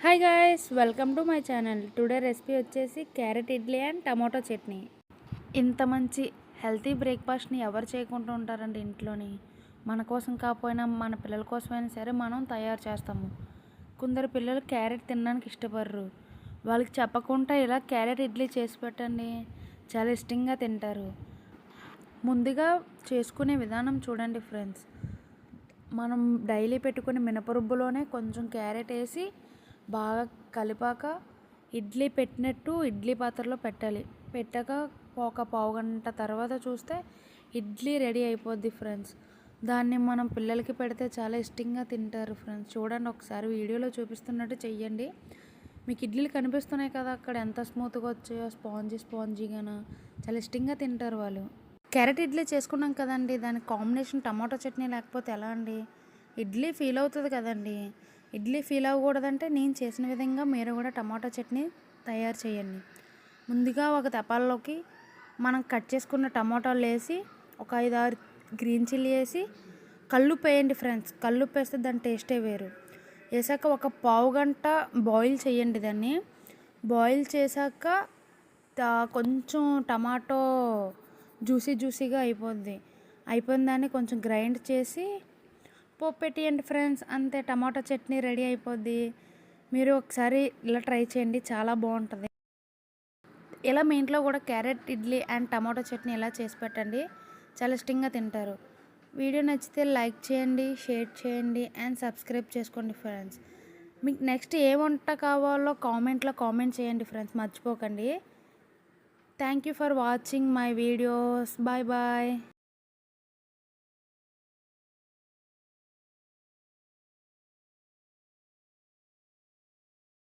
Hi guys, welcome to my channel. Today recipe వచ్చేసి carrot idli and tomato chutney. ఇంత మంచి healthy బ్రేక్ఫాస్ట్ని ఎవరు చేయకుండా ఉంటారండి ఇంట్లోని. మన కోసం కాకపోయినా మన పిల్లల కోసమైనా సరే మనం తయారు చేస్తాము. కొందరు పిల్లలు క్యారెట్ తినడానికి ఇష్టపడరు. వాళ్ళకి చెప్పకుండా ఇలా క్యారెట్ ఇడ్లీ చేసి పెట్టండి, చాలా ఇష్టంగా తింటారు. ముందుగా చేసుకునే విధానం చూడండి ఫ్రెండ్స్. మనం డైలీ పెట్టుకునే మినపరుబ్బులోనే కొంచెం క్యారెట్ వేసి బాగా కలిపాక ఇడ్లీ పెట్టినట్టు ఇడ్లీ పాత్రలో పెట్టాలి. పెట్టాక ఒక పావుగంట తర్వాత చూస్తే ఇడ్లీ రెడీ అయిపోద్ది ఫ్రెండ్స్. దాన్ని మనం పిల్లలకి పెడితే చాలా ఇష్టంగా తింటారు ఫ్రెండ్స్. చూడండి, ఒకసారి వీడియోలో చూపిస్తున్నట్టు చెయ్యండి. మీకు ఇడ్లీలు కనిపిస్తున్నాయి కదా, అక్కడ ఎంత స్మూత్గా వచ్చాయో, స్పాంజీగాను. చాలా ఇష్టంగా తింటారు వాళ్ళు. క్యారెట్ ఇడ్లీ చేసుకున్నాం కదండి, దానికి కాంబినేషన్ టమాటో చట్నీ లేకపోతే ఎలా అండి? ఇడ్లీ ఫీల్ అవుతుంది కదండి. ఇడ్లీ ఫీల్ అవ్వకూడదంటే నేను చేసిన విధంగా మీరు కూడా టమాటో చట్నీ తయారు చేయండి. ముందుగా ఒక తపాల్లోకి మనం కట్ చేసుకున్న టమాటాలు వేసి ఒక 5-6 గ్రీన్ చిల్లీ వేసి కల్లుప్పు వేయండి ఫ్రెండ్స్. కల్లుప్పు వేస్తే దాని టేస్టే వేరు. వేసాక ఒక పావుగంట బాయిల్ చేయండి దాన్ని. బాయిల్ చేశాక కొంచెం టమాటో జ్యూసీగా అయిపోయిన దాన్ని కొంచెం గ్రైండ్ చేసి పోపు పెట్టేయండి ఫ్రెండ్స్. అంతే, టమాటో చట్నీ రెడీ అయిపోద్ది. మీరు ఒకసారి ఇలా ట్రై చేయండి, చాలా బాగుంటుంది. ఇలా మీ ఇంట్లో కూడా carrot idli and tomato chutney ఇలా చేసి పెట్టండి, చాలా ఇష్టంగా తింటారు. వీడియో నచ్చితే లైక్ చేయండి, షేర్ చేయండి అండ్ సబ్స్క్రైబ్ చేసుకోండి ఫ్రెండ్స్. మీకు నెక్స్ట్ ఏ వంట కావాలో కామెంట్లో కామెంట్ చేయండి ఫ్రెండ్స్, మర్చిపోకండి. Thank you for watching my videos. Bye bye.